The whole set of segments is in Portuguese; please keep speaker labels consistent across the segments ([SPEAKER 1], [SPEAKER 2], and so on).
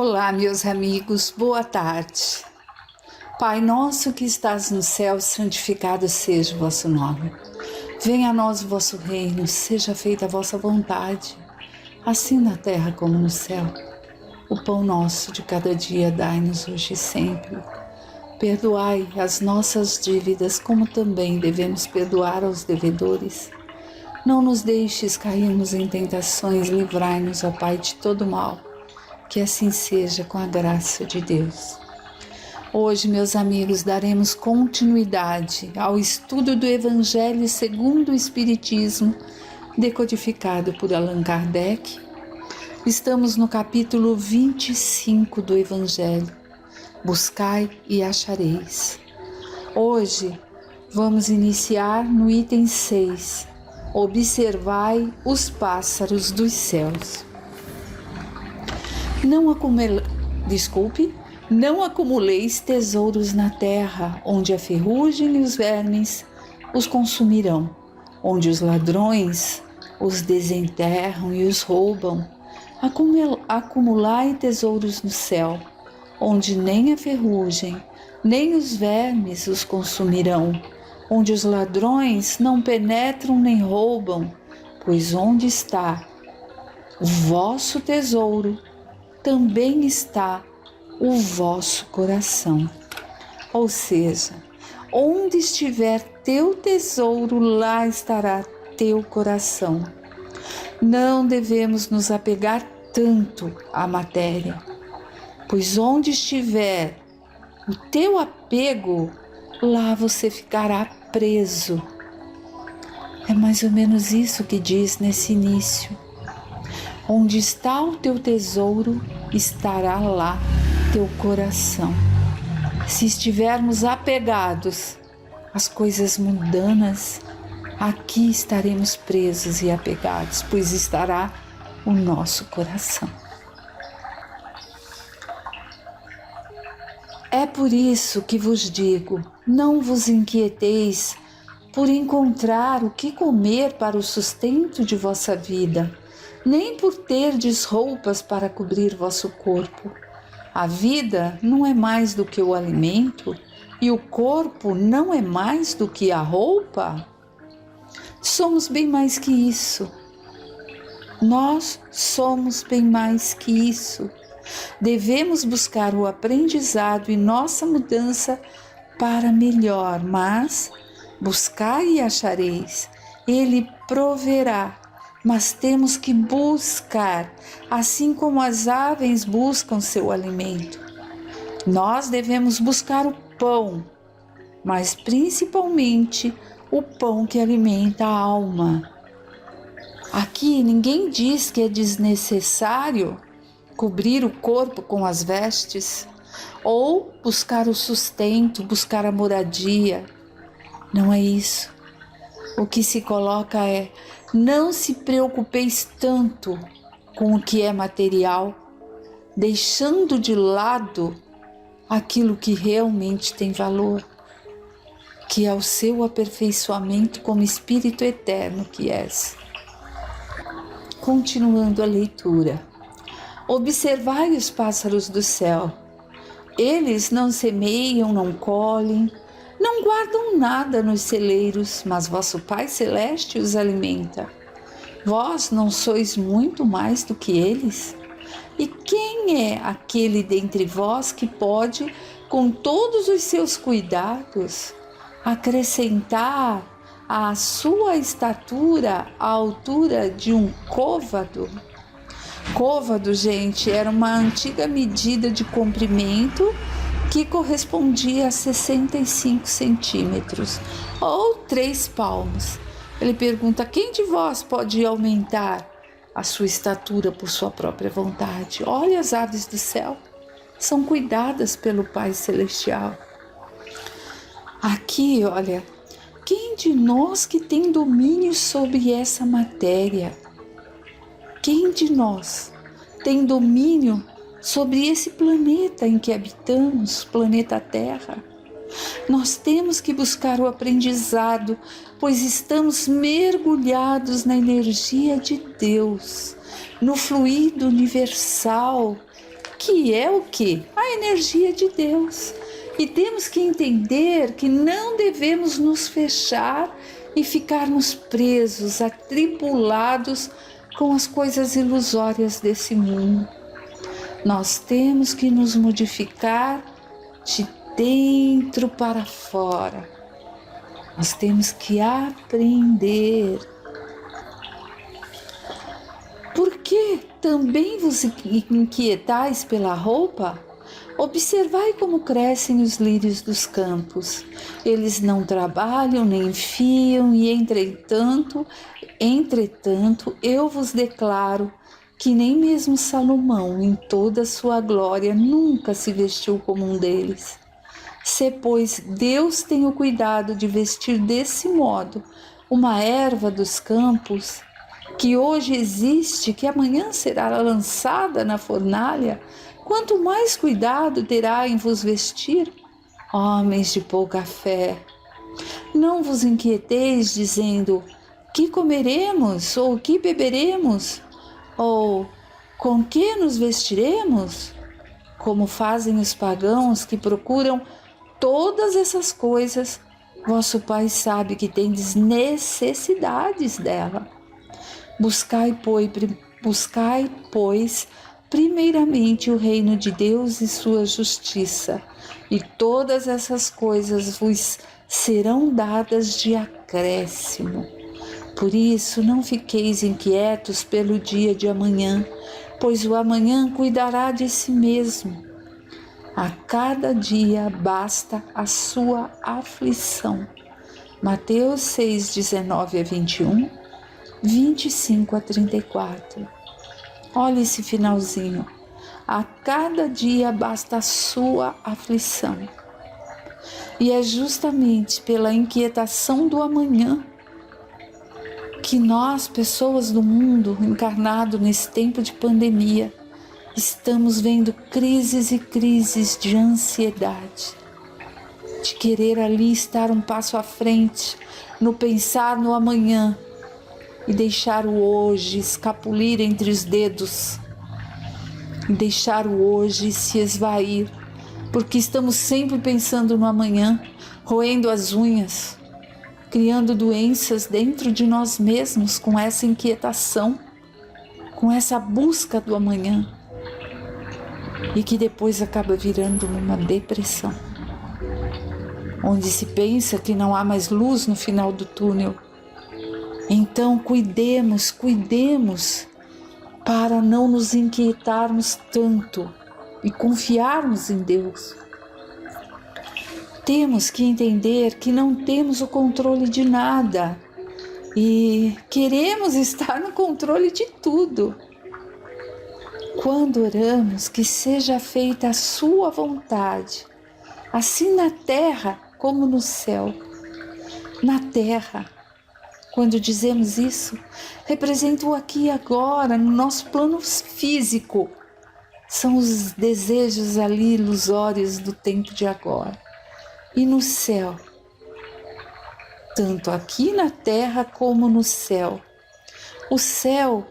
[SPEAKER 1] Olá, meus amigos, boa tarde. Pai nosso que estás no céu, santificado seja o vosso nome. Venha a nós o vosso reino, seja feita a vossa vontade, assim na terra como no céu. O pão nosso de cada dia dai-nos hoje e sempre. Perdoai as nossas dívidas, como também devemos perdoar aos devedores. Não nos deixes cairmos em tentações, livrai-nos, ó Pai, de todo mal. Que assim seja com a graça de Deus. Hoje, meus amigos, daremos continuidade ao estudo do Evangelho segundo o Espiritismo, decodificado por Allan Kardec. Estamos no capítulo 25 do Evangelho. Buscai e achareis. Hoje, vamos iniciar no item 6. Observai os pássaros dos céus. Não acumuleis tesouros na terra, onde a ferrugem e os vermes os consumirão, onde os ladrões os desenterram e os roubam. Acumulai tesouros no céu, onde nem a ferrugem, nem os vermes os consumirão, onde os ladrões não penetram nem roubam, pois onde está o vosso tesouro, também está o vosso coração. Ou seja, onde estiver teu tesouro, lá estará teu coração. Não devemos nos apegar tanto à matéria, pois onde estiver o teu apego, lá você ficará preso. É mais ou menos isso que diz nesse início. Onde está o teu tesouro, estará lá teu coração. Se estivermos apegados às coisas mundanas, aqui estaremos presos e apegados, pois estará o nosso coração. É por isso que vos digo, não vos inquieteis por encontrar o que comer para o sustento de vossa vida, nem por terdes roupas para cobrir vosso corpo. A vida não é mais do que o alimento, e o corpo não é mais do que a roupa? Somos bem mais que isso. Nós somos bem mais que isso. Devemos buscar o aprendizado e nossa mudança para melhor, mas buscai e achareis, Ele proverá. Mas temos que buscar, assim como as aves buscam seu alimento. Nós devemos buscar o pão, mas principalmente o pão que alimenta a alma. Aqui ninguém diz que é desnecessário cobrir o corpo com as vestes, ou buscar o sustento, buscar a moradia. Não é isso. O que se coloca é: não se preocupeis tanto com o que é material, deixando de lado aquilo que realmente tem valor, que é o seu aperfeiçoamento como espírito eterno que és. Continuando a leitura. Observai os pássaros do céu. Eles não semeiam, não colhem, não guardam nada nos celeiros, mas vosso Pai Celeste os alimenta. Vós não sois muito mais do que eles? E quem é aquele dentre vós que pode, com todos os seus cuidados, acrescentar à sua estatura a altura de um côvado? Côvado, gente, era uma antiga medida de comprimento que correspondia a 65 centímetros, ou 3 palmos. Ele pergunta: quem de vós pode aumentar a sua estatura por sua própria vontade? Olha, as aves do céu são cuidadas pelo Pai Celestial. Aqui, olha, quem de nós que tem domínio sobre essa matéria? Quem de nós tem domínio sobre esse planeta em que habitamos, planeta Terra? Nós temos que buscar o aprendizado, pois estamos mergulhados na energia de Deus, no fluido universal que é o quê? A energia de Deus. E temos que entender que não devemos nos fechar e ficarmos presos, atribulados com as coisas ilusórias desse mundo. Nós temos que nos modificar de dentro para fora. Nós temos que aprender. Por que também vos inquietais pela roupa? Observai como crescem os lírios dos campos. Eles não trabalham nem fiam, e entretanto, eu vos declaro que nem mesmo Salomão, em toda a sua glória, nunca se vestiu como um deles. Se, pois, Deus tem o cuidado de vestir desse modo uma erva dos campos, que hoje existe, que amanhã será lançada na fornalha, quanto mais cuidado terá em vos vestir, homens de pouca fé. Não vos inquieteis dizendo, que comeremos, ou que beberemos, ou com que nos vestiremos? Como fazem os pagãos que procuram todas essas coisas, vosso Pai sabe que tendes necessidades dela. Buscai, pois, primeiramente o reino de Deus e sua justiça, e todas essas coisas vos serão dadas de acréscimo. Por isso, não fiqueis inquietos pelo dia de amanhã, pois o amanhã cuidará de si mesmo. A cada dia basta a sua aflição. Mateus 6, 19 a 21, 25 a 34. Olha esse finalzinho. A cada dia basta a sua aflição. E é justamente pela inquietação do amanhã que nós, pessoas do mundo, encarnado nesse tempo de pandemia, estamos vendo crises e crises de ansiedade, de querer ali estar um passo à frente, no pensar no amanhã e deixar o hoje escapulir entre os dedos, e deixar o hoje se esvair, porque estamos sempre pensando no amanhã, roendo as unhas, criando doenças dentro de nós mesmos com essa inquietação, com essa busca do amanhã, e que depois acaba virando numa depressão, onde se pensa que não há mais luz no final do túnel. Então cuidemos para não nos inquietarmos tanto e confiarmos em Deus. Temos que entender que não temos o controle de nada e queremos estar no controle de tudo. Quando oramos, que seja feita a sua vontade, assim na terra como no céu. Na terra, quando dizemos isso, representa o aqui e agora, no nosso plano físico. São os desejos ali ilusórios do tempo de agora. E no céu, tanto aqui na terra como no céu. O céu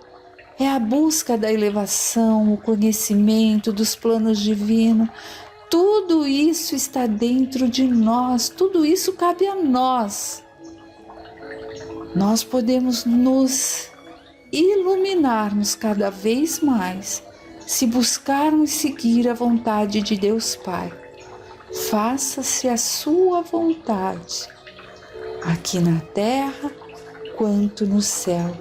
[SPEAKER 1] é a busca da elevação, o conhecimento dos planos divinos. Tudo isso está dentro de nós, tudo isso cabe a nós. Nós podemos nos iluminarmos cada vez mais se buscarmos seguir a vontade de Deus Pai. Faça-se a sua vontade, aqui na terra quanto no céu.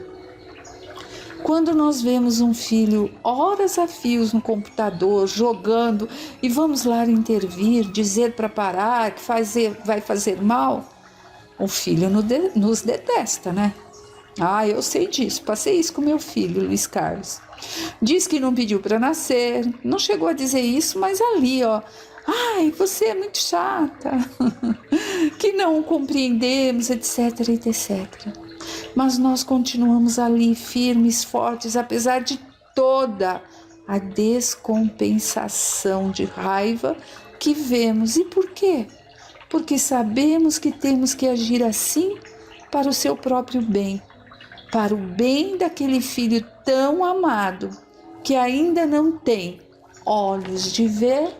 [SPEAKER 1] Quando nós vemos um filho horas a fios no computador, jogando, e vamos lá intervir, dizer para parar, que vai fazer mal, o filho nos detesta, né? Ah, eu sei disso, passei isso com meu filho, Luiz Carlos. Diz que não pediu para nascer, não chegou a dizer isso, mas ali, ó, ai, você é muito chata, que não compreendemos, etc, etc. Mas nós continuamos ali firmes, fortes, apesar de toda a descompensação de raiva que vemos. E por quê? Porque sabemos que temos que agir assim para o seu próprio bem, para o bem daquele filho tão amado que ainda não tem olhos de ver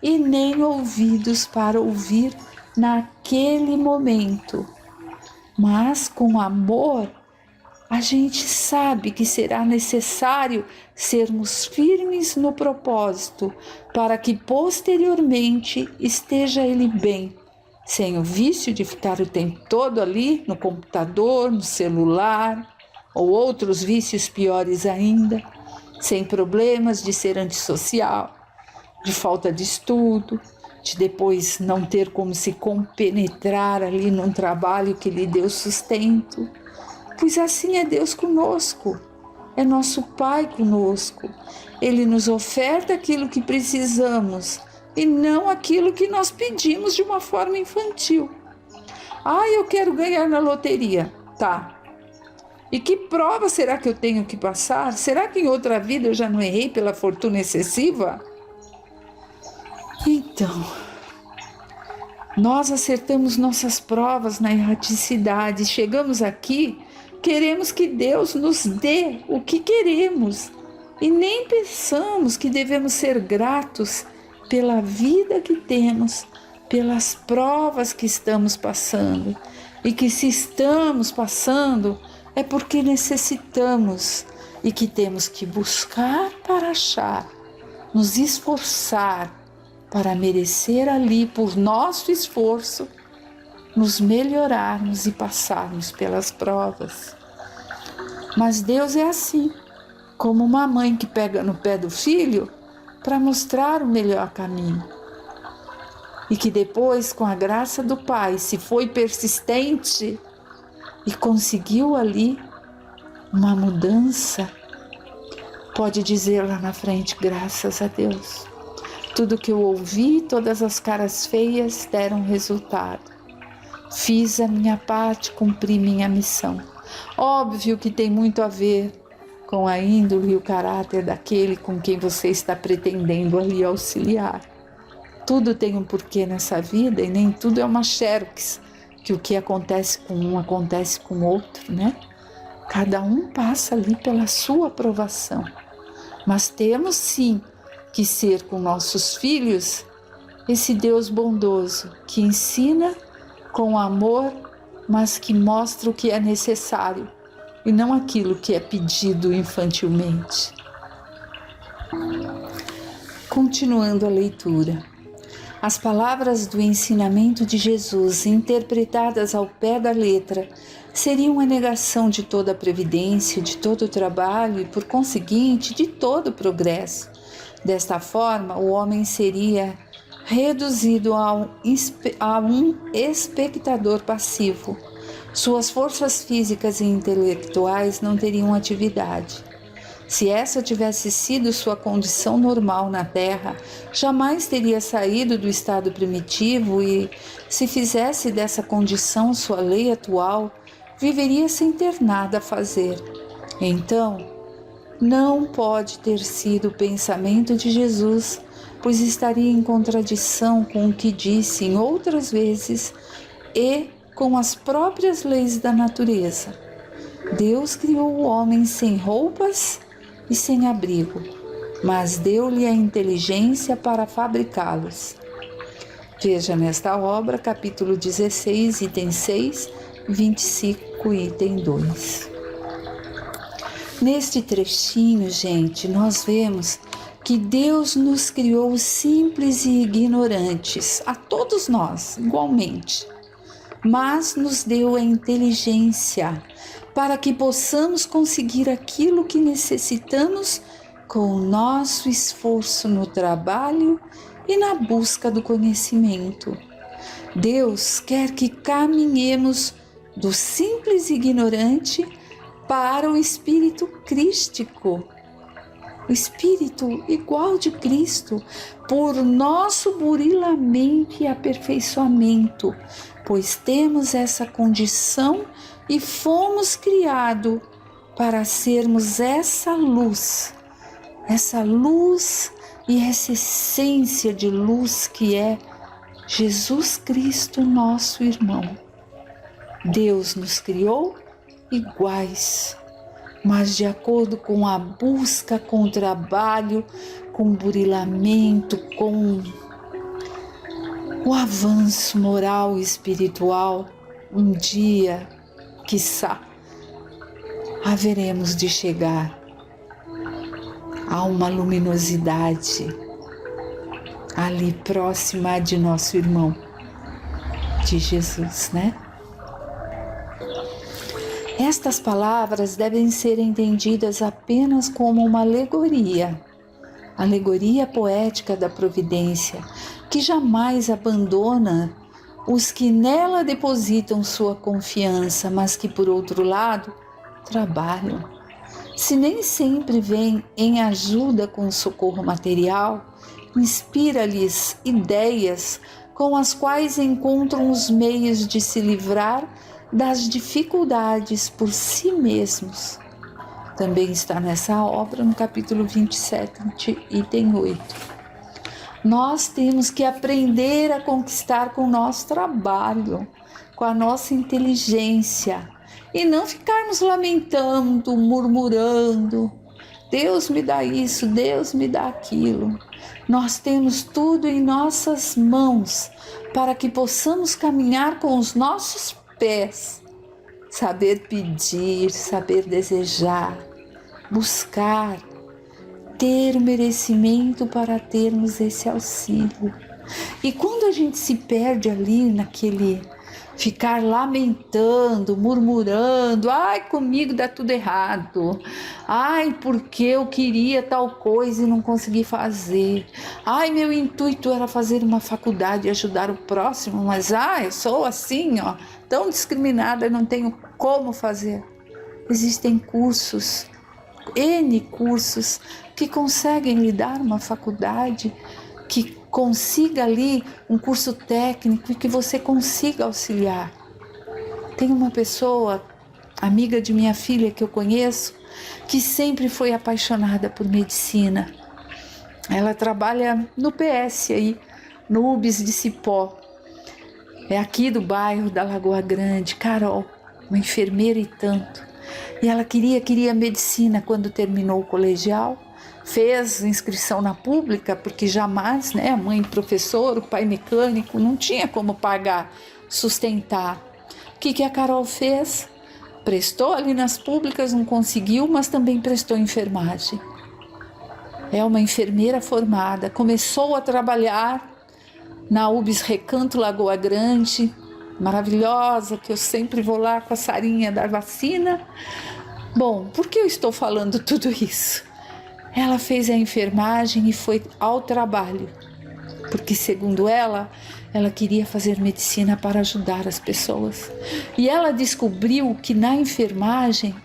[SPEAKER 1] e nem ouvidos para ouvir naquele momento. Mas com amor, a gente sabe que será necessário sermos firmes no propósito para que posteriormente esteja ele bem, sem o vício de ficar o tempo todo ali no computador, no celular ou outros vícios piores ainda, sem problemas de ser antissocial, de falta de estudo, de depois não ter como se compenetrar ali num trabalho que lhe deu sustento. Pois assim é Deus conosco, é nosso Pai conosco. Ele nos oferta aquilo que precisamos e não aquilo que nós pedimos de uma forma infantil. Eu quero ganhar na loteria. Tá. E que prova será que eu tenho que passar? Será que em outra vida eu já não errei pela fortuna excessiva? Então, nós acertamos nossas provas na erraticidade. Chegamos aqui, queremos que Deus nos dê o que queremos e nem pensamos que devemos ser gratos pela vida que temos, pelas provas que estamos passando, e que se estamos passando é porque necessitamos e que temos que buscar para achar, nos esforçar para merecer ali por nosso esforço nos melhorarmos e passarmos pelas provas. Mas Deus é assim, como uma mãe que pega no pé do filho para mostrar o melhor caminho. E que depois, com a graça do Pai, se foi persistente e conseguiu ali uma mudança, pode dizer lá na frente, graças a Deus. Tudo que eu ouvi, todas as caras feias deram resultado. Fiz a minha parte, cumpri minha missão. Óbvio que tem muito a ver com a índole e o caráter daquele com quem você está pretendendo ali auxiliar. Tudo tem um porquê nessa vida e nem tudo é uma xerox, que o que acontece com um acontece com o outro, né? Cada um passa ali pela sua aprovação. Mas temos sim que ser com nossos filhos esse Deus bondoso que ensina com amor, mas que mostra o que é necessário e não aquilo que é pedido infantilmente. Continuando a leitura. As palavras do ensinamento de Jesus, interpretadas ao pé da letra, seriam a negação de toda a previdência, de todo o trabalho e, por conseguinte, de todo o progresso. Desta forma, o homem seria reduzido a um espectador passivo. Suas forças físicas e intelectuais não teriam atividade. Se essa tivesse sido sua condição normal na Terra, jamais teria saído do estado primitivo e, se fizesse dessa condição sua lei atual, viveria sem ter nada a fazer. Então, não pode ter sido o pensamento de Jesus, pois estaria em contradição com o que disse em outras vezes e com as próprias leis da natureza. Deus criou o homem sem roupas e sem abrigo, mas deu-lhe a inteligência para fabricá-los. Veja nesta obra, capítulo 16, item 6, 25, item 2. Neste trechinho, gente, nós vemos que Deus nos criou simples e ignorantes, a todos nós, igualmente, mas nos deu a inteligência para que possamos conseguir aquilo que necessitamos com o nosso esforço no trabalho e na busca do conhecimento. Deus quer que caminhemos do simples e ignorante para o espírito crístico, o espírito igual de Cristo, por nosso burilamento e aperfeiçoamento, pois temos essa condição e fomos criados para sermos essa luz e essa essência de luz que é Jesus Cristo, nosso irmão. Deus nos criou iguais, mas de acordo com a busca, com o trabalho, com o burilamento, com o avanço moral e espiritual, um dia, quiçá, haveremos de chegar a uma luminosidade ali próxima de nosso irmão, de Jesus, né? Estas palavras devem ser entendidas apenas como uma alegoria poética da providência, que jamais abandona os que nela depositam sua confiança, mas que, por outro lado, trabalham. Se nem sempre vem em ajuda com socorro material, inspira-lhes ideias com as quais encontram os meios de se livrar das dificuldades por si mesmos. Também está nessa obra, no capítulo 27, item 8. Nós temos que aprender a conquistar com o nosso trabalho, com a nossa inteligência, e não ficarmos lamentando, murmurando, Deus me dá isso, Deus me dá aquilo. Nós temos tudo em nossas mãos para que possamos caminhar com os nossos pés, saber pedir, saber desejar, buscar, ter o merecimento para termos esse auxílio. E quando a gente se perde ali naquele ficar lamentando, murmurando, ai, comigo dá tudo errado, ai, porque eu queria tal coisa e não consegui fazer, ai, meu intuito era fazer uma faculdade e ajudar o próximo, mas eu sou assim, tão discriminada, não tenho como fazer. Existem cursos, N cursos, que conseguem lhe dar uma faculdade, que consiga ali um curso técnico e que você consiga auxiliar. Tem uma pessoa, amiga de minha filha que eu conheço, que sempre foi apaixonada por medicina. Ela trabalha no PS aí, no UBS de Cipó. É aqui do bairro da Lagoa Grande. Carol, uma enfermeira e tanto. E ela queria medicina quando terminou o colegial. Fez inscrição na pública, porque jamais, né, a mãe professor, o pai mecânico, não tinha como pagar, sustentar. O que a Carol fez? Prestou ali nas públicas, não conseguiu, mas também prestou enfermagem. É uma enfermeira formada, começou a trabalhar na UBS Recanto Lagoa Grande, maravilhosa, que eu sempre vou lá com a Sarinha dar vacina. Bom, por que eu estou falando tudo isso? Ela fez a enfermagem e foi ao trabalho, porque segundo ela queria fazer medicina para ajudar as pessoas. E ela descobriu que na enfermagem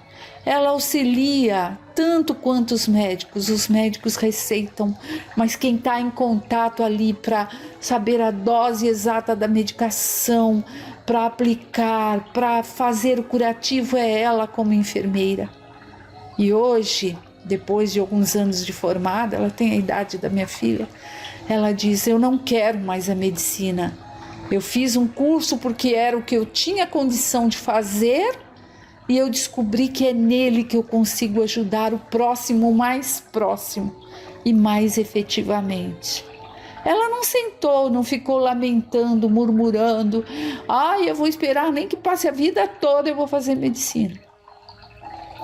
[SPEAKER 1] ela auxilia tanto quanto os médicos receitam, mas quem está em contato ali para saber a dose exata da medicação, para aplicar, para fazer o curativo é ela como enfermeira. E hoje, depois de alguns anos de formada, ela tem a idade da minha filha, ela diz, eu não quero mais a medicina. Eu fiz um curso porque era o que eu tinha condição de fazer e eu descobri que é nele que eu consigo ajudar o próximo mais próximo e mais efetivamente. Ela não sentou, não ficou lamentando, murmurando, eu vou esperar nem que passe a vida toda, eu vou fazer medicina.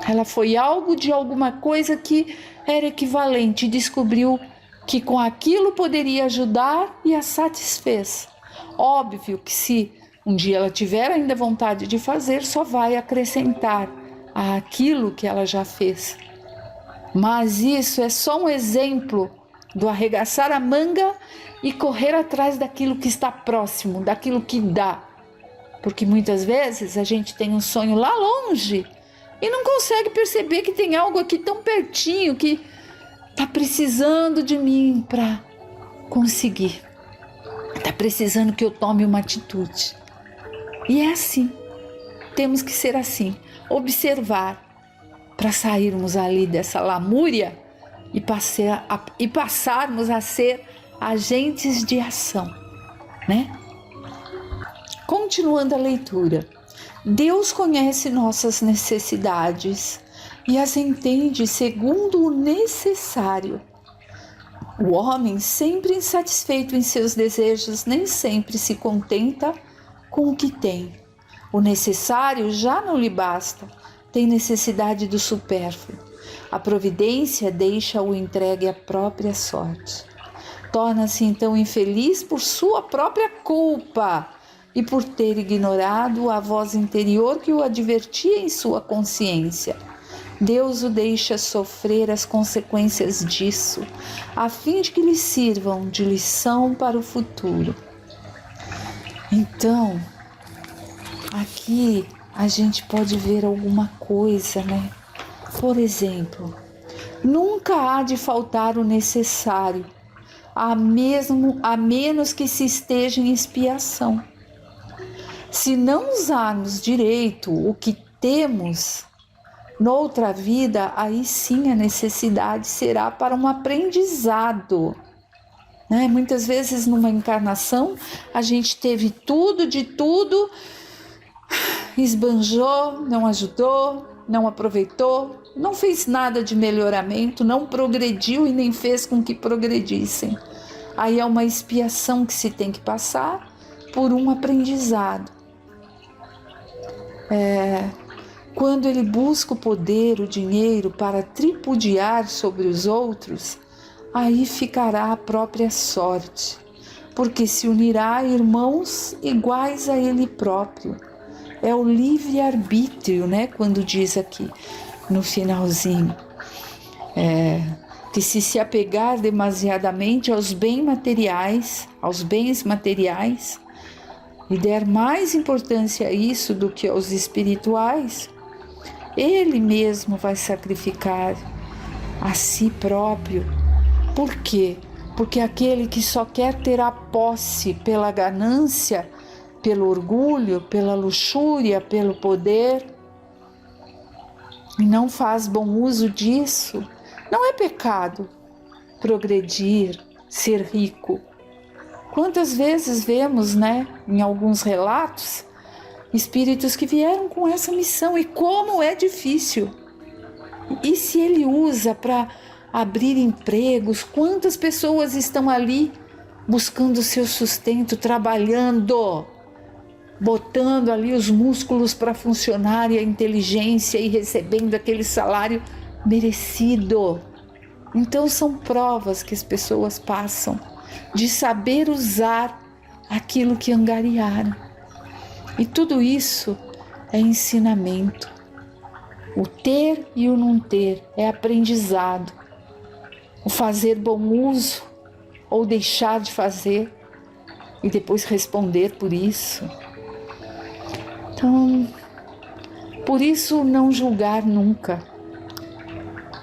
[SPEAKER 1] Ela foi algo de alguma coisa que era equivalente, descobriu que com aquilo poderia ajudar e a satisfez. Óbvio que se um dia ela tiver ainda vontade de fazer, só vai acrescentar àquilo que ela já fez. Mas isso é só um exemplo do arregaçar a manga e correr atrás daquilo que está próximo, daquilo que dá. Porque muitas vezes a gente tem um sonho lá longe e não consegue perceber que tem algo aqui tão pertinho que está precisando de mim para conseguir. Está precisando que eu tome uma atitude. E é assim. Temos que ser assim. Observar para sairmos ali dessa lamúria e passarmos a ser agentes de ação, né? Continuando a leitura. Deus conhece nossas necessidades e as entende segundo o necessário. O homem, sempre insatisfeito em seus desejos, nem sempre se contenta com o que tem. O necessário já não lhe basta, tem necessidade do supérfluo. A providência deixa-o entregue à própria sorte. Torna-se então infeliz por sua própria culpa e por ter ignorado a voz interior que o advertia em sua consciência. Deus o deixa sofrer as consequências disso, a fim de que lhe sirvam de lição para o futuro. Então, aqui a gente pode ver alguma coisa, né? Por exemplo, nunca há de faltar o necessário, a menos que se esteja em expiação. Se não usarmos direito o que temos noutra vida, aí sim a necessidade será para um aprendizado. Né? Muitas vezes numa encarnação a gente teve tudo de tudo, esbanjou, não ajudou, não aproveitou, não fez nada de melhoramento, não progrediu e nem fez com que progredissem. Aí é uma expiação que se tem que passar por um aprendizado. Quando ele busca o poder, o dinheiro para tripudiar sobre os outros, aí ficará a própria sorte, porque se unirá a irmãos iguais a ele próprio. É o livre-arbítrio, né? Quando diz aqui no finalzinho, que se apegar demasiadamente aos bens materiais, e der mais importância a isso do que aos espirituais, ele mesmo vai sacrificar a si próprio. Por quê? Porque aquele que só quer ter a posse pela ganância, pelo orgulho, pela luxúria, pelo poder, e não faz bom uso disso, não é pecado progredir, ser rico. Quantas vezes vemos, né, em alguns relatos, espíritos que vieram com essa missão, e como é difícil. E se ele usa para abrir empregos, quantas pessoas estão ali buscando seu sustento, trabalhando, botando ali os músculos para funcionar e a inteligência e recebendo aquele salário merecido. Então são provas que as pessoas passam de saber usar aquilo que angariaram. E tudo isso é ensinamento. O ter e o não ter é aprendizado. O fazer bom uso ou deixar de fazer e depois responder por isso. Então, por isso não julgar nunca.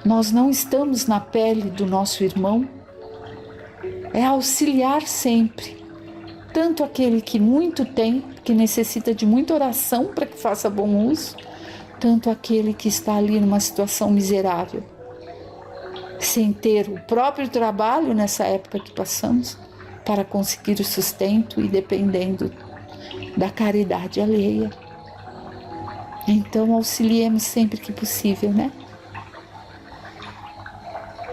[SPEAKER 1] Nós não estamos na pele do nosso irmão. É auxiliar sempre, tanto aquele que muito tem, que necessita de muita oração para que faça bom uso, tanto aquele que está ali numa situação miserável, sem ter o próprio trabalho nessa época que passamos, para conseguir o sustento e dependendo da caridade alheia. Então auxiliemos sempre que possível, né?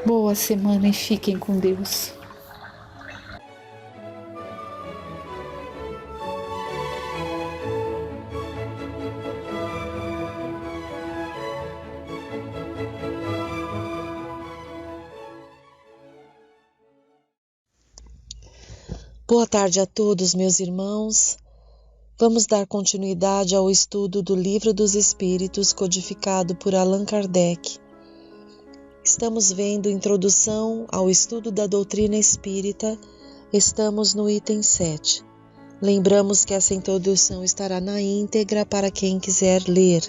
[SPEAKER 1] Boa semana e fiquem com Deus.
[SPEAKER 2] Boa tarde a todos, meus irmãos. Vamos dar continuidade ao estudo do Livro dos Espíritos, codificado por Allan Kardec. Estamos vendo Introdução ao Estudo da Doutrina Espírita. Estamos no item 7. Lembramos que essa introdução estará na íntegra para quem quiser ler.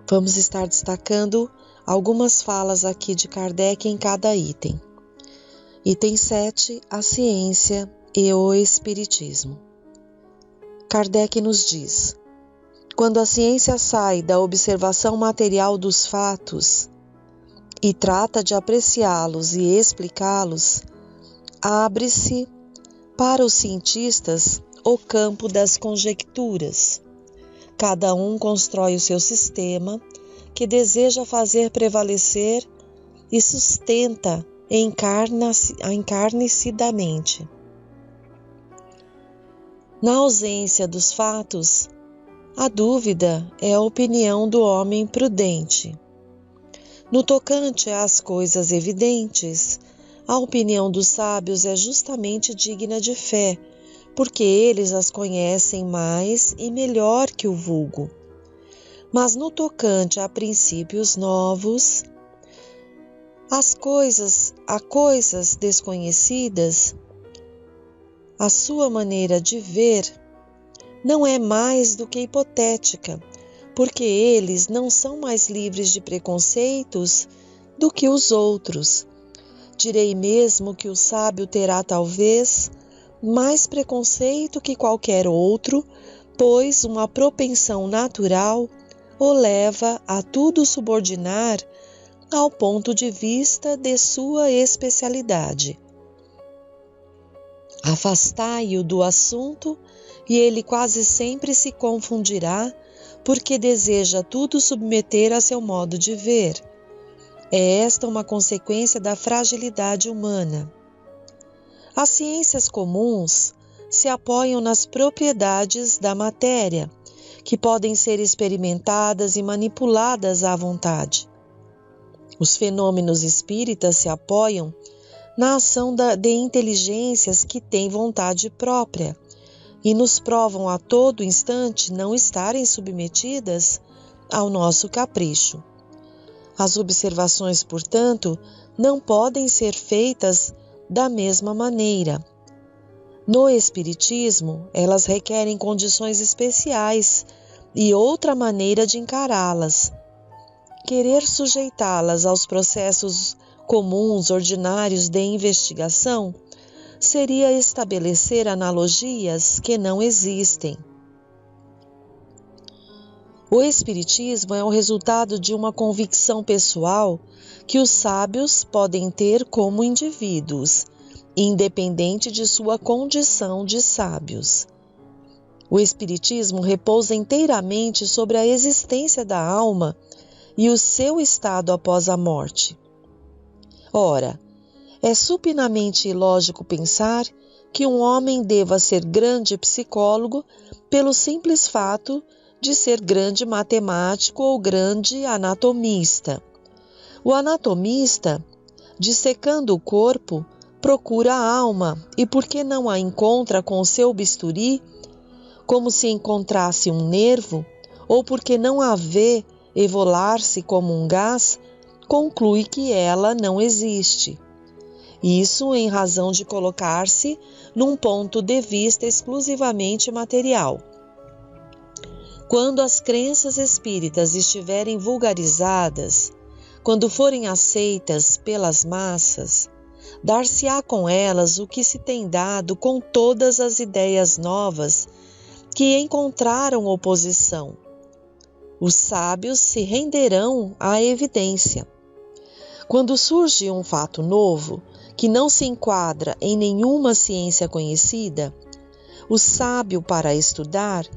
[SPEAKER 2] Vamos estar destacando algumas falas aqui de Kardec em cada item. Item 7, a ciência e o espiritismo. Kardec nos diz: quando a ciência sai da observação material dos fatos e trata de apreciá-los e explicá-los, abre-se para os cientistas o campo das conjecturas. Cada um constrói o seu sistema, que deseja fazer prevalecer e sustenta encarnecidamente. Na ausência dos fatos, a dúvida é a opinião do homem prudente. No tocante às coisas evidentes, a opinião dos sábios é justamente digna de fé, porque eles as conhecem mais e melhor que o vulgo. Mas no tocante a princípios novos, a coisas desconhecidas, a sua maneira de ver não é mais do que hipotética, porque eles não são mais livres de preconceitos do que os outros. Direi mesmo que o sábio terá talvez mais preconceito que qualquer outro, pois uma propensão natural o leva a tudo subordinar ao ponto de vista de sua especialidade. Afastai-o do assunto e ele quase sempre se confundirá, porque deseja tudo submeter a seu modo de ver. É esta uma consequência da fragilidade humana. As ciências comuns se apoiam nas propriedades da matéria, que podem ser experimentadas e manipuladas à vontade. Os fenômenos espíritas se apoiam na ação de inteligências que têm vontade própria e nos provam a todo instante não estarem submetidas ao nosso capricho. As observações, portanto, não podem ser feitas da mesma maneira. No Espiritismo, elas requerem condições especiais e outra maneira de encará-las. Querer sujeitá-las aos processos comuns, ordinários de investigação, seria estabelecer analogias que não existem. O Espiritismo é o resultado de uma convicção pessoal que os sábios podem ter como indivíduos, independente de sua condição de sábios. O Espiritismo repousa inteiramente sobre a existência da alma e o seu estado após a morte. Ora, é supinamente ilógico pensar que um homem deva ser grande psicólogo pelo simples fato de ser grande matemático ou grande anatomista. O anatomista, dissecando o corpo, procura a alma e, porque não a encontra com o seu bisturi, como se encontrasse um nervo, ou porque não a vê evolar-se como um gás, conclui que ela não existe. Isso em razão de colocar-se num ponto de vista exclusivamente material. Quando as crenças espíritas estiverem vulgarizadas, quando forem aceitas pelas massas, dar-se-á com elas o que se tem dado com todas as ideias novas que encontraram oposição. Os sábios se renderão à evidência. Quando surge um fato novo, que não se enquadra em nenhuma ciência conhecida, o sábio, para estudar,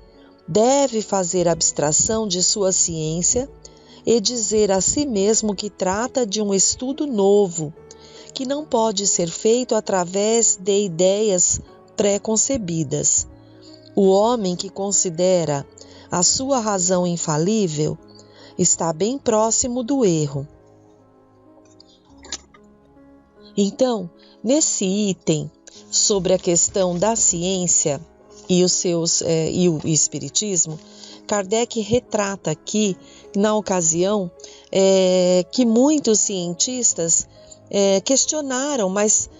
[SPEAKER 2] deve fazer abstração de sua ciência e dizer a si mesmo que trata de um estudo novo, que não pode ser feito através de ideias pré-concebidas. O homem que considera a sua razão infalível está bem próximo do erro. Então, nesse item sobre a questão da ciência e o espiritismo, Kardec retrata aqui, na ocasião, que muitos cientistas questionaram, mas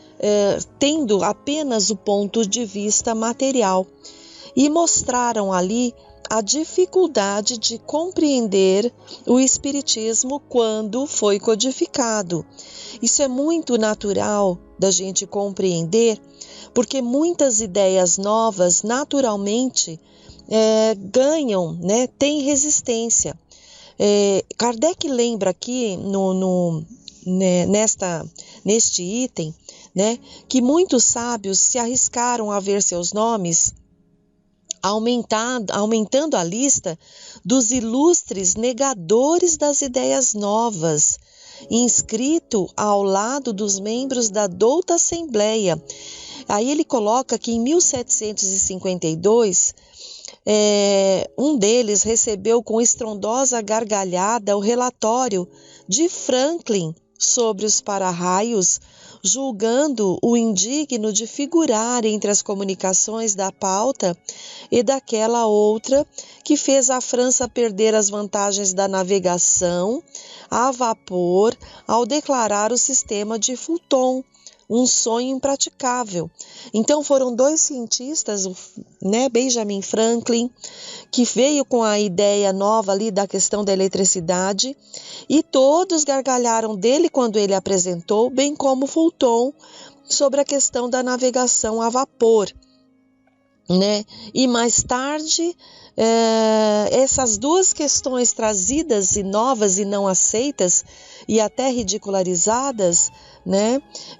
[SPEAKER 2] tendo apenas o ponto de vista material, e mostraram ali a dificuldade de compreender o espiritismo quando foi codificado. Isso é muito natural da gente compreender, porque muitas ideias novas naturalmente ganham, têm resistência. Kardec lembra aqui neste item, que muitos sábios se arriscaram a ver seus nomes aumentando a lista dos ilustres negadores das ideias novas, inscrito ao lado dos membros da douta Assembleia. Aí ele coloca que em 1752, um deles recebeu com estrondosa gargalhada o relatório de Franklin sobre os para-raios, julgando-o indigno de figurar entre as comunicações da pauta e daquela outra que fez a França perder as vantagens da navegação a vapor ao declarar o sistema de Fulton um sonho impraticável. Então foram dois cientistas, Benjamin Franklin, que veio com a ideia nova ali da questão da eletricidade, e todos gargalharam dele quando ele apresentou, bem como Fulton sobre a questão da navegação a vapor. E mais tarde, essas duas questões trazidas e novas e não aceitas e até ridicularizadas,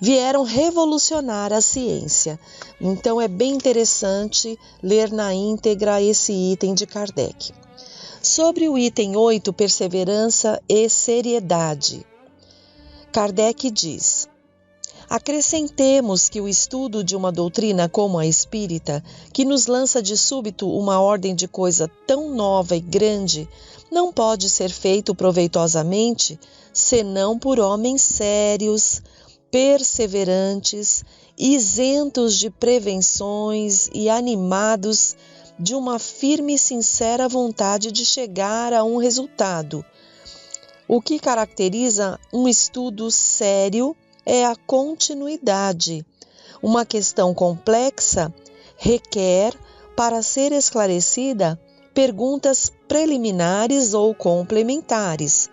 [SPEAKER 2] vieram revolucionar a ciência. Então é bem interessante ler na íntegra esse item de Kardec. Sobre o item 8, perseverança e seriedade, Kardec diz: acrescentemos que o estudo de uma doutrina como a espírita, que nos lança de súbito uma ordem de coisa tão nova e grande, não pode ser feito proveitosamente senão por homens sérios, perseverantes, isentos de prevenções e animados de uma firme e sincera vontade de chegar a um resultado. O que caracteriza um estudo sério é a continuidade. Uma questão complexa requer, para ser esclarecida, perguntas preliminares ou complementares.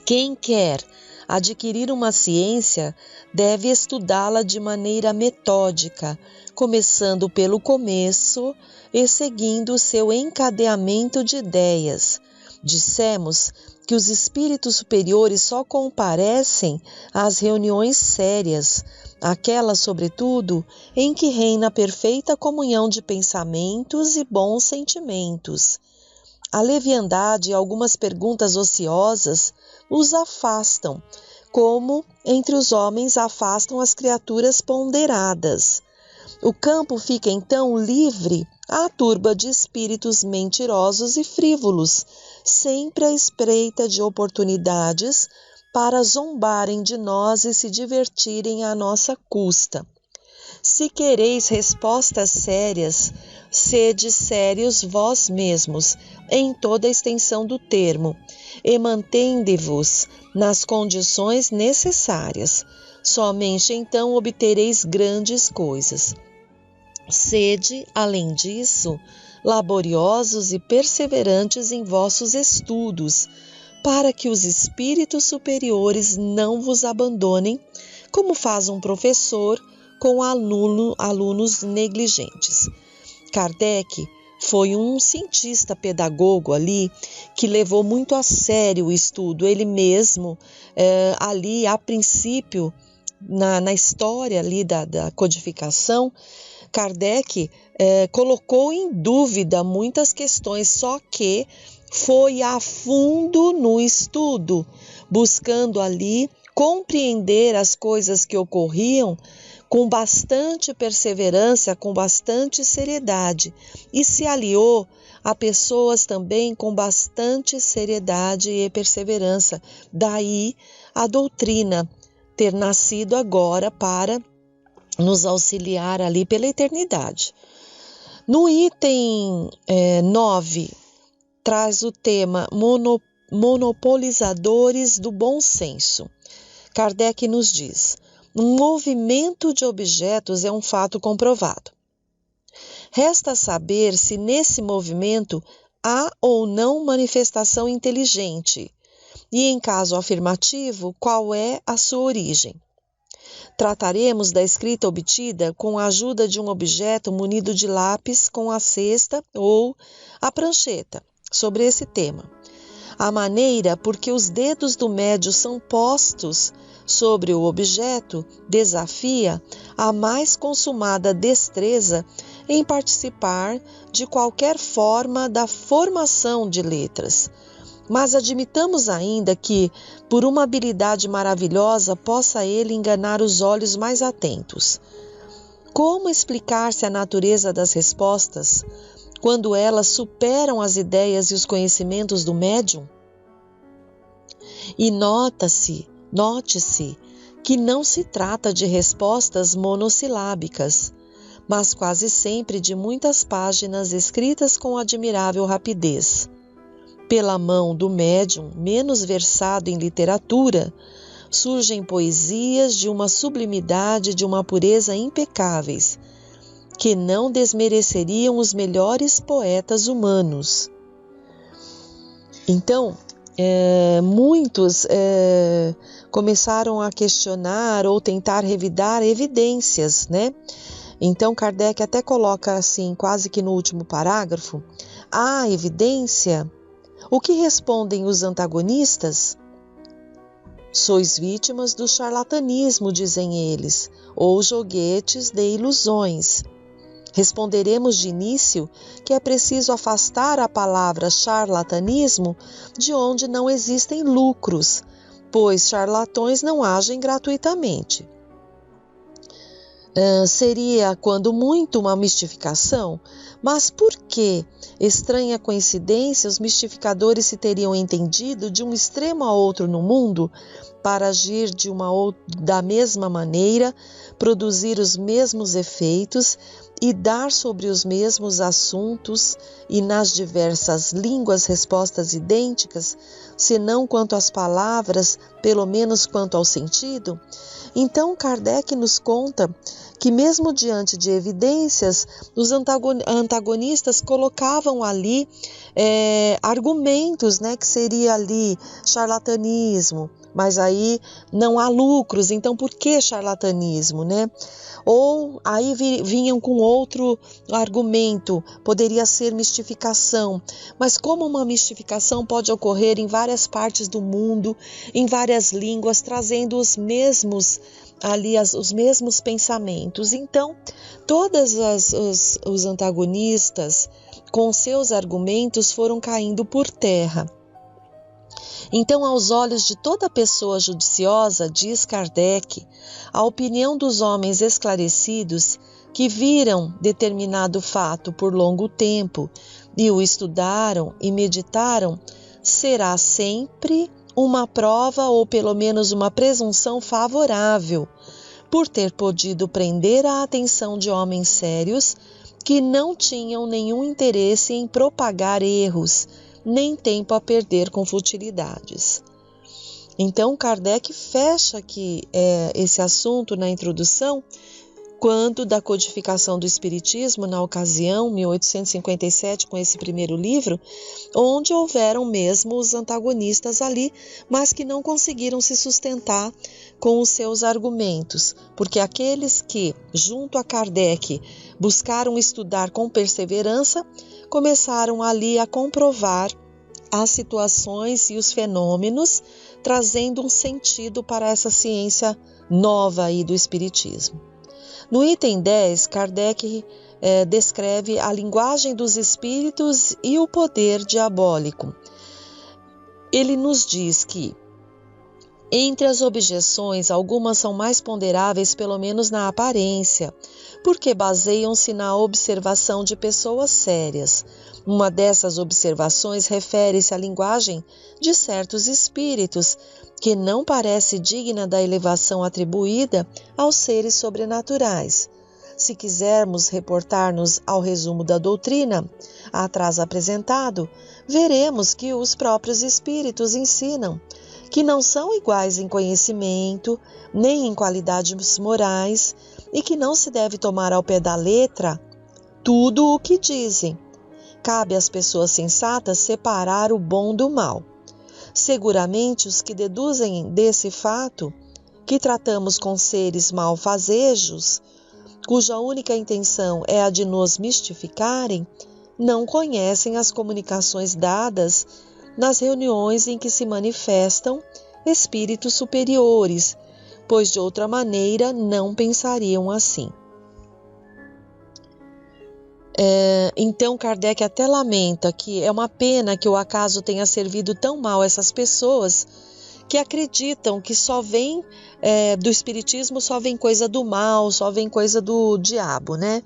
[SPEAKER 2] Quem quer adquirir uma ciência deve estudá-la de maneira metódica, começando pelo começo e seguindo o seu encadeamento de ideias. Dissemos que os espíritos superiores só comparecem às reuniões sérias, aquelas, sobretudo, em que reina perfeita comunhão de pensamentos e bons sentimentos. A leviandade e algumas perguntas ociosas os afastam, como entre os homens afastam as criaturas ponderadas. O campo fica então livre à turba de espíritos mentirosos e frívolos, sempre à espreita de oportunidades para zombarem de nós e se divertirem à nossa custa. Se quereis respostas sérias, sede sérios vós mesmos, em toda a extensão do termo, e mantende-vos nas condições necessárias. Somente então obtereis grandes coisas. Sede, além disso, laboriosos e perseverantes em vossos estudos, para que os espíritos superiores não vos abandonem, como faz um professor com alunos negligentes. Kardec foi um cientista pedagogo ali que levou muito a sério o estudo. Ele mesmo, ali a princípio, na história ali da codificação, Kardec colocou em dúvida muitas questões, só que foi a fundo no estudo, buscando ali compreender as coisas que ocorriam com bastante perseverança, com bastante seriedade, e se aliou a pessoas também com bastante seriedade e perseverança. Daí a doutrina ter nascido agora para nos auxiliar ali pela eternidade. No item 9, traz o tema monopolizadores do bom senso. Kardec nos diz: um movimento de objetos é um fato comprovado. Resta saber se nesse movimento há ou não manifestação inteligente e, em caso afirmativo, qual é a sua origem. Trataremos da escrita obtida com a ajuda de um objeto munido de lápis com a cesta ou a prancheta sobre esse tema. A maneira por que os dedos do médio são postos sobre o objeto desafia a mais consumada destreza em participar de qualquer forma da formação de letras. Mas admitamos ainda que, por uma habilidade maravilhosa, possa ele enganar os olhos mais atentos. Como explicar-se a natureza das respostas quando elas superam as ideias e os conhecimentos do médium? E note-se que não se trata de respostas monossilábicas, mas quase sempre de muitas páginas escritas com admirável rapidez. Pela mão do médium menos versado em literatura, surgem poesias de uma sublimidade e de uma pureza impecáveis, que não desmereceriam os melhores poetas humanos. Então, muitos começaram a questionar ou tentar revidar evidências, né? Então, Kardec até coloca assim, quase que no último parágrafo, a evidência. O que respondem os antagonistas? Sois vítimas do charlatanismo, dizem eles, ou joguetes de ilusões. Responderemos de início que é preciso afastar a palavra charlatanismo de onde não existem lucros, pois charlatões não agem gratuitamente. Seria, quando muito, uma mistificação, mas por que, estranha coincidência, os mistificadores se teriam entendido de um extremo a outro no mundo para agir da mesma maneira, produzir os mesmos efeitos e dar sobre os mesmos assuntos e nas diversas línguas respostas idênticas, se não quanto às palavras, pelo menos quanto ao sentido? Então Kardec nos conta que mesmo diante de evidências, os antagonistas colocavam ali argumentos, né, que seria ali charlatanismo, mas aí não há lucros, então por que charlatanismo, né? Ou aí vinham com outro argumento, poderia ser mistificação, mas como uma mistificação pode ocorrer em várias partes do mundo, em várias línguas, trazendo os mesmos pensamentos. Então, todos os antagonistas, com seus argumentos, foram caindo por terra. Então, aos olhos de toda pessoa judiciosa, diz Kardec, a opinião dos homens esclarecidos que viram determinado fato por longo tempo e o estudaram e meditaram, será sempre uma prova ou pelo menos uma presunção favorável, por ter podido prender a atenção de homens sérios que não tinham nenhum interesse em propagar erros, nem tempo a perder com futilidades. Então, Kardec fecha aqui esse assunto na introdução, quando da codificação do Espiritismo, na ocasião, 1857, com esse primeiro livro, onde houveram mesmo os antagonistas ali, mas que não conseguiram se sustentar com os seus argumentos, porque aqueles que, junto a Kardec, buscaram estudar com perseverança, começaram ali a comprovar as situações e os fenômenos, trazendo um sentido para essa ciência nova aí do Espiritismo. No item 10, Kardec descreve a linguagem dos espíritos e o poder diabólico. Ele nos diz que, entre as objeções, algumas são mais ponderáveis, pelo menos na aparência, porque baseiam-se na observação de pessoas sérias. Uma dessas observações refere-se à linguagem de certos espíritos, que não parece digna da elevação atribuída aos seres sobrenaturais. Se quisermos reportar-nos ao resumo da doutrina, atrás apresentado, veremos que os próprios espíritos ensinam que não são iguais em conhecimento, nem em qualidades morais, e que não se deve tomar ao pé da letra tudo o que dizem. Cabe às pessoas sensatas separar o bom do mal. Seguramente os que deduzem desse fato que tratamos com seres malfazejos, cuja única intenção é a de nos mistificarem, não conhecem as comunicações dadas nas reuniões em que se manifestam espíritos superiores, pois de outra maneira não pensariam assim. Então Kardec até lamenta que é uma pena que o acaso tenha servido tão mal essas pessoas que acreditam que só vem do espiritismo, só vem coisa do mal, só vem coisa do diabo, né?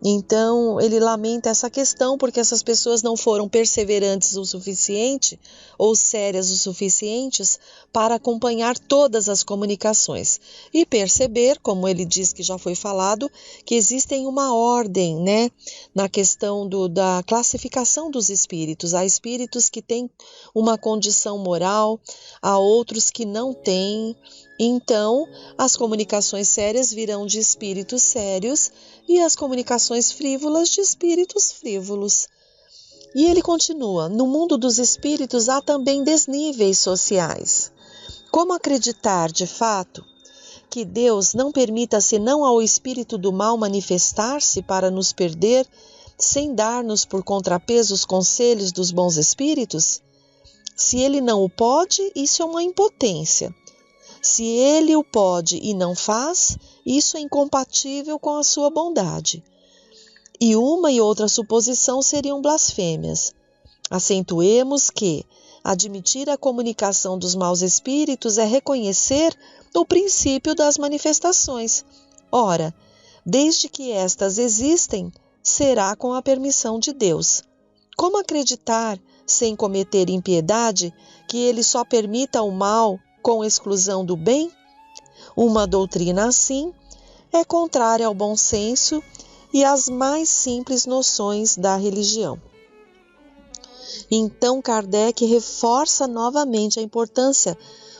[SPEAKER 2] Então ele lamenta essa questão porque essas pessoas não foram perseverantes o suficiente ou sérias o suficientes para acompanhar todas as comunicações e perceber, como ele diz que já foi falado, que existem uma ordem, né, na questão da classificação dos espíritos. Há espíritos que têm uma condição moral, há outros que não têm. Então, as comunicações sérias virão de espíritos sérios e as comunicações frívolas de espíritos frívolos. E ele continua: no mundo dos espíritos há também desníveis sociais. Como acreditar, de fato, que Deus não permita senão ao espírito do mal manifestar-se para nos perder, sem dar-nos por contrapeso os conselhos dos bons espíritos? Se ele não o pode, isso é uma impotência. Se ele o pode e não faz, isso é incompatível com a sua bondade. E uma e outra suposição seriam blasfêmias. Acentuemos que admitir a comunicação dos maus espíritos é reconhecer o princípio das manifestações. Ora, desde que estas existem, será com a permissão de Deus. Como acreditar, sem cometer impiedade, que ele só permita o mal com exclusão do bem? Uma doutrina assim é contrária ao bom senso e às mais simples noções da religião. Então Kardec reforça novamente a importância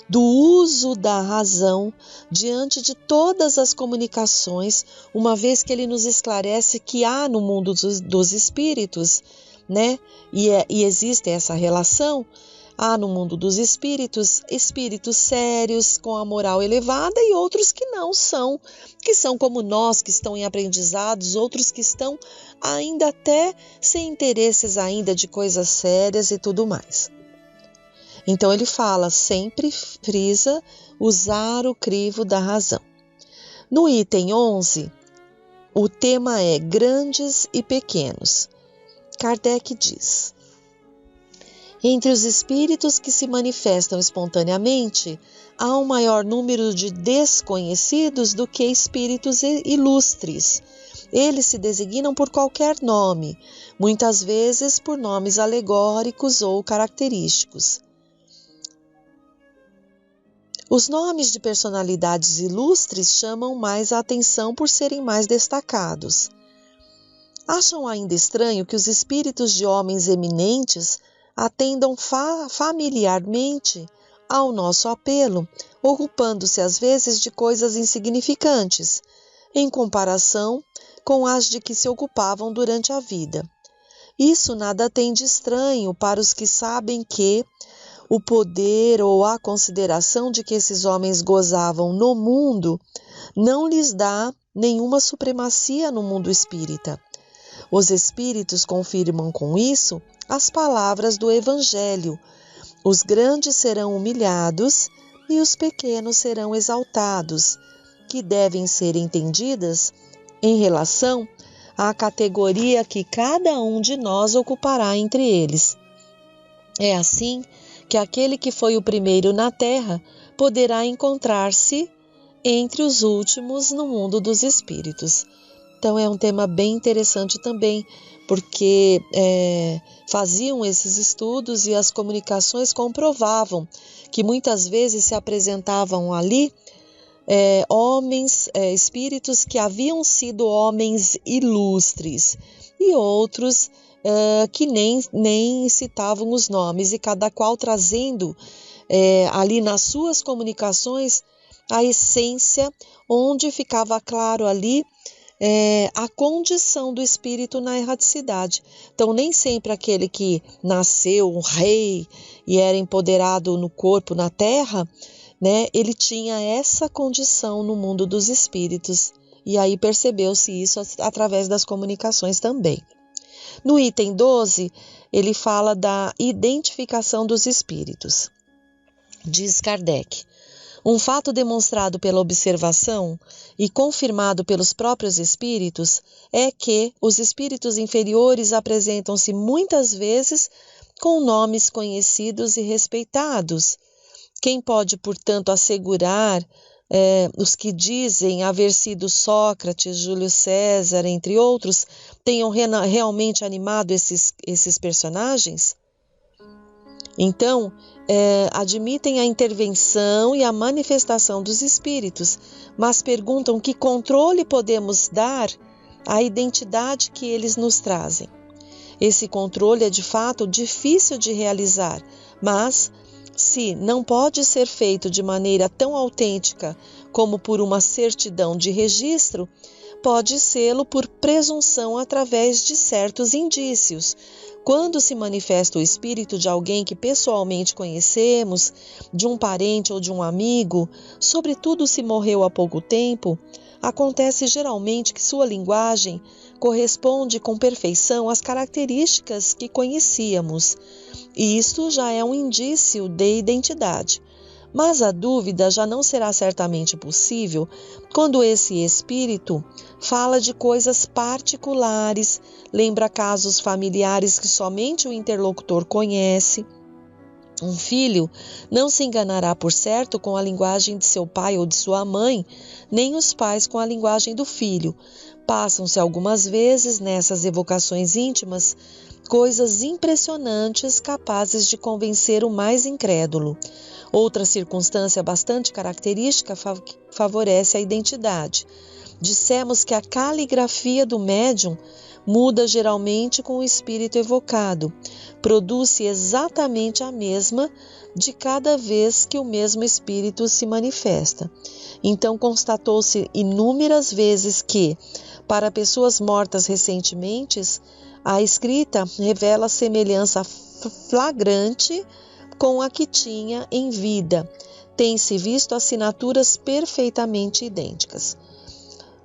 [SPEAKER 2] do uso da razão diante de todas as comunicações, uma vez que ele nos esclarece que há no mundo dos espíritos, né? E existe essa relação. Há no mundo dos espíritos, espíritos sérios, com a moral elevada e outros que não são, que são como nós, que estão em aprendizados, outros que estão ainda até sem interesses ainda de coisas sérias e tudo mais. Então ele fala, sempre frisa, usar o crivo da razão. No item 11, o tema é grandes e pequenos. Kardec diz: entre os espíritos que se manifestam espontaneamente, há um maior número de desconhecidos do que espíritos ilustres. Eles se designam por qualquer nome, muitas vezes por nomes alegóricos ou característicos. Os nomes de personalidades ilustres chamam mais a atenção por serem mais destacados. Acham ainda estranho que os espíritos de homens eminentes atendam familiarmente ao nosso apelo, ocupando-se às vezes de coisas insignificantes, em comparação com as de que se ocupavam durante a vida. Isso nada tem de estranho para os que sabem que o poder ou a consideração de que esses homens gozavam no mundo não lhes dá nenhuma supremacia no mundo espírita. Os espíritos confirmam com isso as palavras do Evangelho: os grandes serão humilhados e os pequenos serão exaltados, que devem ser entendidas em relação à categoria que cada um de nós ocupará entre eles. É assim que aquele que foi o primeiro na terra poderá encontrar-se entre os últimos no mundo dos espíritos. Então é um tema bem interessante também, porque faziam esses estudos e as comunicações comprovavam que muitas vezes se apresentavam ali espíritos que haviam sido homens ilustres e outros que nem citavam os nomes, e cada qual trazendo ali nas suas comunicações a essência, onde ficava claro ali a condição do espírito na erraticidade. Então, nem sempre aquele que nasceu um rei e era empoderado no corpo, na terra, né, ele tinha essa condição no mundo dos espíritos. E aí percebeu-se isso através das comunicações também. No item 12, ele fala da identificação dos espíritos. Diz Kardec: Um fato demonstrado pela observação e confirmado pelos próprios espíritos é que os espíritos inferiores apresentam-se muitas vezes com nomes conhecidos e respeitados. Quem pode, portanto, assegurar os que dizem haver sido Sócrates, Júlio César, entre outros, tenham realmente animado esses personagens? Então, admitem a intervenção e a manifestação dos espíritos, mas perguntam que controle podemos dar à identidade que eles nos trazem. Esse controle é de fato difícil de realizar, mas se não pode ser feito de maneira tão autêntica como por uma certidão de registro, pode sê-lo por presunção através de certos indícios. Quando se manifesta o espírito de alguém que pessoalmente conhecemos, de um parente ou de um amigo, sobretudo se morreu há pouco tempo, acontece geralmente que sua linguagem corresponde com perfeição às características que conhecíamos. E isto já é um indício de identidade. Mas a dúvida já não será certamente possível quando esse espírito fala de coisas particulares, lembra casos familiares que somente o interlocutor conhece. Um filho não se enganará, por certo, com a linguagem de seu pai ou de sua mãe, nem os pais com a linguagem do filho. Passam-se algumas vezes nessas evocações íntimas coisas impressionantes capazes de convencer o mais incrédulo. Outra circunstância bastante característica favorece a identidade. Dissemos que a caligrafia do médium muda geralmente com o espírito evocado. Produz-se exatamente a mesma de cada vez que o mesmo espírito se manifesta. Então, constatou-se inúmeras vezes que, para pessoas mortas recentemente, a escrita revela semelhança flagrante com a que tinha em vida. Tem-se visto assinaturas perfeitamente idênticas.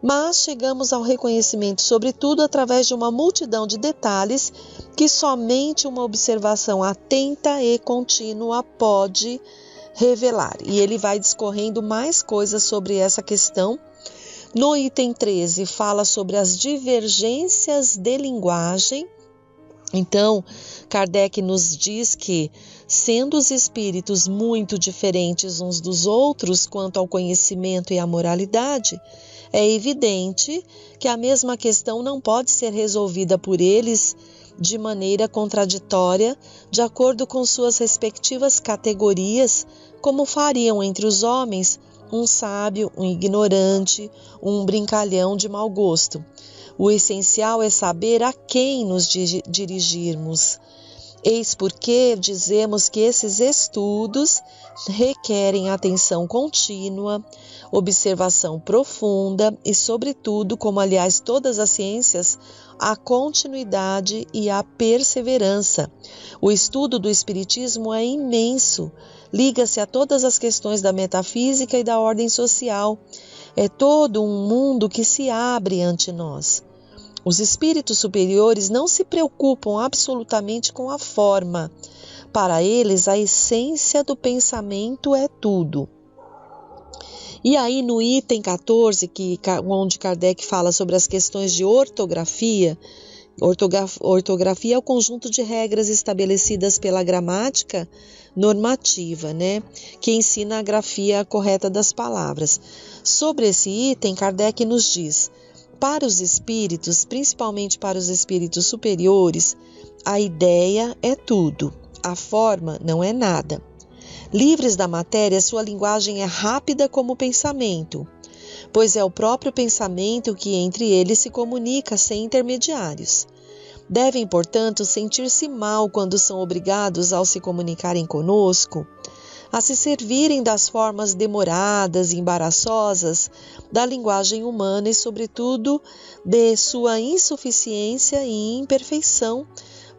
[SPEAKER 2] Mas chegamos ao reconhecimento, sobretudo, através de uma multidão de detalhes que somente uma observação atenta e contínua pode revelar. E ele vai discorrendo mais coisas sobre essa questão. No item 13, fala sobre as divergências de linguagem. Então, Kardec nos diz que, sendo os espíritos muito diferentes uns dos outros quanto ao conhecimento e à moralidade, é evidente que a mesma questão não pode ser resolvida por eles de maneira contraditória, de acordo com suas respectivas categorias, como fariam entre os homens um sábio, um ignorante, um brincalhão de mau gosto. O essencial é saber a quem nos dirigirmos. Eis porque dizemos que esses estudos requerem atenção contínua, observação profunda e, sobretudo, como aliás todas as ciências, a continuidade e a perseverança. O estudo do Espiritismo é imenso, liga-se a todas as questões da metafísica e da ordem social. É todo um mundo que se abre ante nós. Os espíritos superiores não se preocupam absolutamente com a forma. Para eles, a essência do pensamento é tudo. E aí, no item 14, onde Kardec fala sobre as questões de ortografia, ortografia é o conjunto de regras estabelecidas pela gramática normativa, que ensina a grafia correta das palavras. Sobre esse item, Kardec nos diz: para os espíritos, principalmente para os espíritos superiores, a ideia é tudo, a forma não é nada. Livres da matéria, sua linguagem é rápida como o pensamento, pois é o próprio pensamento que entre eles se comunica sem intermediários. Devem, portanto, sentir-se mal quando são obrigados, ao se comunicarem conosco, a se servirem das formas demoradas e embaraçosas da linguagem humana e, sobretudo, de sua insuficiência e imperfeição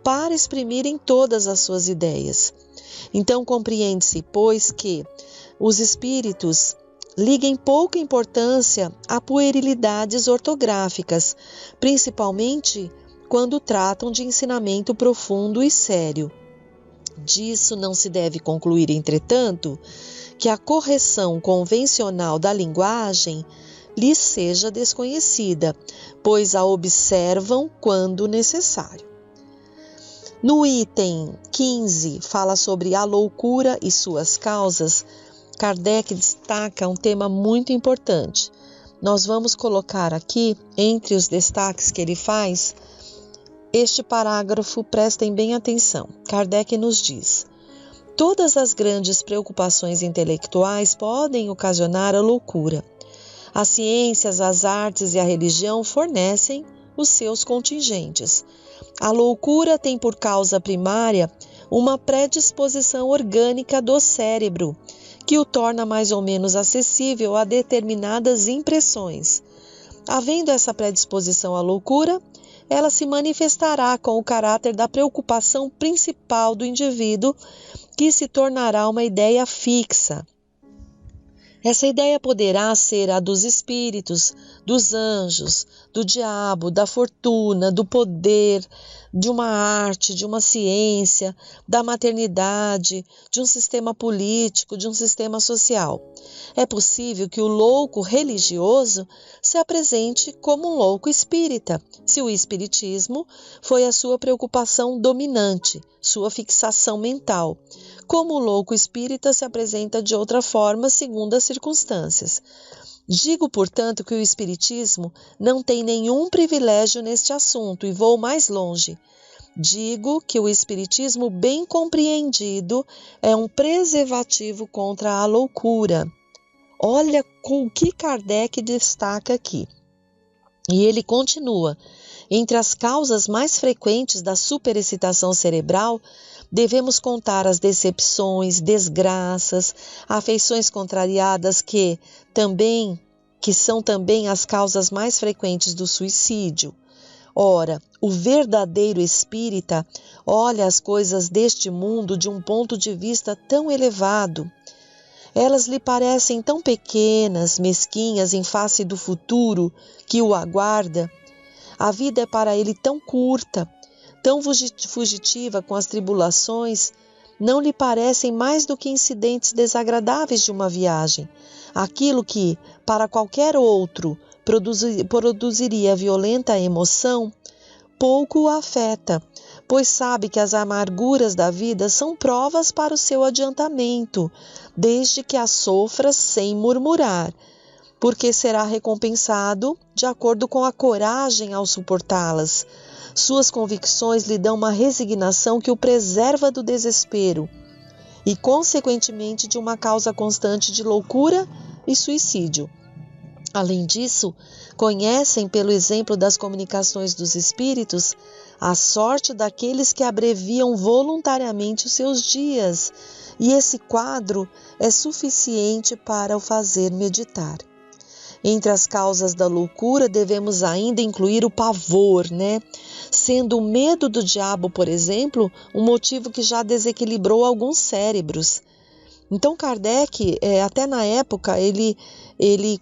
[SPEAKER 2] para exprimirem todas as suas ideias. Então, compreende-se, pois, que os espíritos liguem pouca importância a puerilidades ortográficas, principalmente quando tratam de ensinamento profundo e sério. Disso não se deve concluir, entretanto, que a correção convencional da linguagem lhes seja desconhecida, pois a observam quando necessário. No item 15, fala sobre a loucura e suas causas. Kardec destaca um tema muito importante. Nós vamos colocar aqui, entre os destaques que ele faz, este parágrafo, prestem bem atenção. Kardec nos diz: todas as grandes preocupações intelectuais podem ocasionar a loucura. As ciências, as artes e a religião fornecem os seus contingentes. A loucura tem por causa primária uma predisposição orgânica do cérebro, que o torna mais ou menos acessível a determinadas impressões. Havendo essa predisposição à loucura, ela se manifestará com o caráter da preocupação principal do indivíduo, que se tornará uma ideia fixa. Essa ideia poderá ser a dos espíritos, dos anjos, do diabo, da fortuna, do poder, de uma arte, de uma ciência, da maternidade, de um sistema político, de um sistema social. É possível que o louco religioso se apresente como um louco espírita, se o espiritismo foi a sua preocupação dominante, sua fixação mental. Como o louco espírita se apresenta de outra forma, segundo as circunstâncias. Digo, portanto, que o espiritismo não tem nenhum privilégio neste assunto e vou mais longe. Digo que o espiritismo bem compreendido é um preservativo contra a loucura. Olha com o que Kardec destaca aqui. E ele continua: entre as causas mais frequentes da superexcitação cerebral, devemos contar as decepções, desgraças, afeições contrariadas que são também as causas mais frequentes do suicídio. Ora, o verdadeiro espírita olha as coisas deste mundo de um ponto de vista tão elevado. Elas lhe parecem tão pequenas, mesquinhas em face do futuro que o aguarda. A vida é para ele tão curta, tão fugitiva com as tribulações, não lhe parecem mais do que incidentes desagradáveis de uma viagem. Aquilo que, para qualquer outro, produziria violenta emoção, pouco o afeta, pois sabe que as amarguras da vida são provas para o seu adiantamento, desde que as sofra sem murmurar, porque será recompensado de acordo com a coragem ao suportá-las. Suas convicções lhe dão uma resignação que o preserva do desespero e, consequentemente, de uma causa constante de loucura e suicídio. Além disso, conhecem, pelo exemplo das comunicações dos espíritos, a sorte daqueles que abreviam voluntariamente os seus dias, e esse quadro é suficiente para o fazer meditar. Entre as causas da loucura, devemos ainda incluir o pavor, Sendo o medo do diabo, por exemplo, um motivo que já desequilibrou alguns cérebros. Então, Kardec, até na época, ele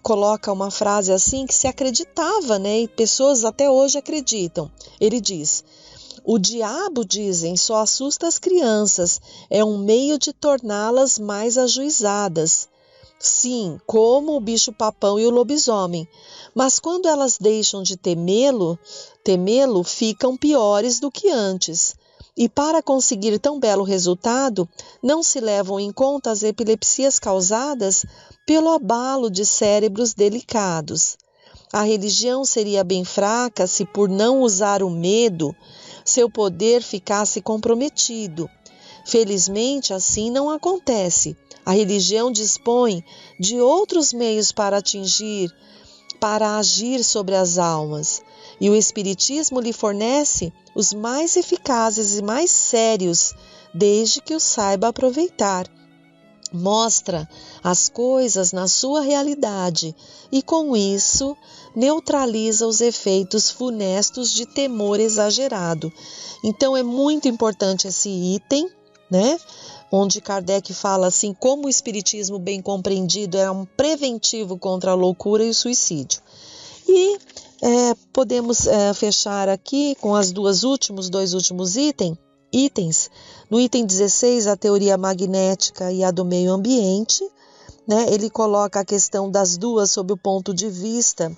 [SPEAKER 2] coloca uma frase assim que se acreditava, e pessoas até hoje acreditam. Ele diz: o diabo, dizem, só assusta as crianças, é um meio de torná-las mais ajuizadas. Sim, como o bicho-papão e o lobisomem, mas quando elas deixam de temê-lo, ficam piores do que antes. E para conseguir tão belo resultado, não se levam em conta as epilepsias causadas pelo abalo de cérebros delicados. A religião seria bem fraca se, por não usar o medo, seu poder ficasse comprometido. Felizmente, assim não acontece. A religião dispõe de outros meios para agir sobre as almas, e o Espiritismo lhe fornece os mais eficazes e mais sérios, desde que o saiba aproveitar. Mostra as coisas na sua realidade e, com isso, neutraliza os efeitos funestos de temor exagerado. Então, é muito importante esse item, onde Kardec fala assim, como o espiritismo bem compreendido é um preventivo contra a loucura e o suicídio. E podemos fechar aqui com os dois últimos itens. No item 16, a teoria magnética e a do meio ambiente. né? Ele coloca a questão das duas sob o ponto de vista,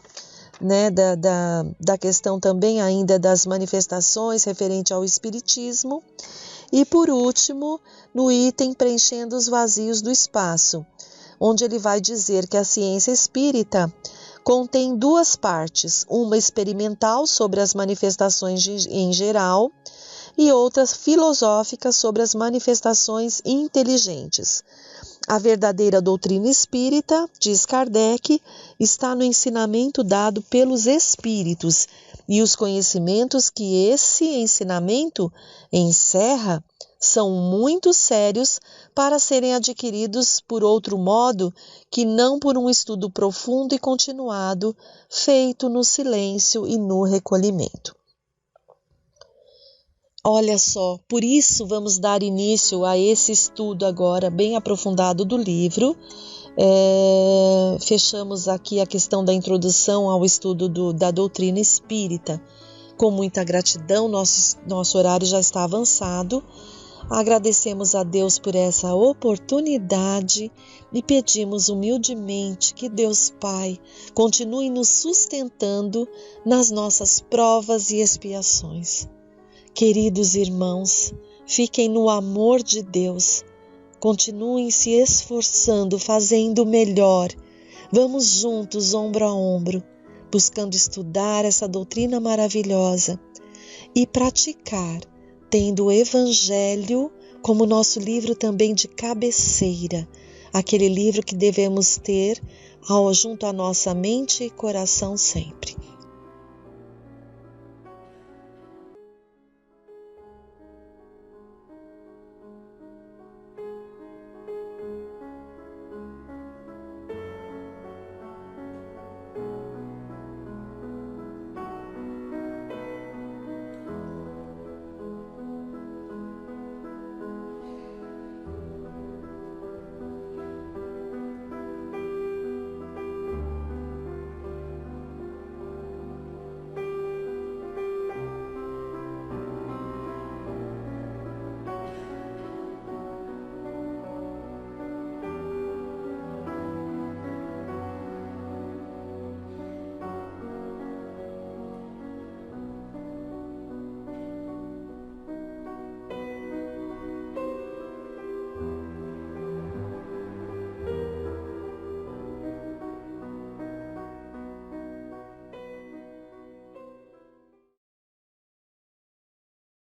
[SPEAKER 2] né, da questão também ainda das manifestações referente ao espiritismo. E por último, no item preenchendo os vazios do espaço, onde ele vai dizer que a ciência espírita contém duas partes, uma experimental sobre as manifestações em geral e outra filosófica sobre as manifestações inteligentes. A verdadeira doutrina espírita, diz Kardec, está no ensinamento dado pelos espíritos e os conhecimentos que esse ensinamento encerra são muito sérios para serem adquiridos por outro modo que não por um estudo profundo e continuado, feito no silêncio e no recolhimento. Olha só, por isso vamos dar início a esse estudo agora bem aprofundado do livro. Fechamos aqui a questão da introdução ao estudo da doutrina espírita. Com muita gratidão, nosso horário já está avançado. Agradecemos a Deus por essa oportunidade e pedimos humildemente que Deus Pai continue nos sustentando nas nossas provas e expiações. Queridos irmãos, fiquem no amor de Deus, continuem se esforçando, fazendo o melhor. Vamos juntos, ombro a ombro, buscando estudar essa doutrina maravilhosa e praticar, tendo o Evangelho como nosso livro também de cabeceira, aquele livro que devemos ter junto à nossa mente e coração sempre.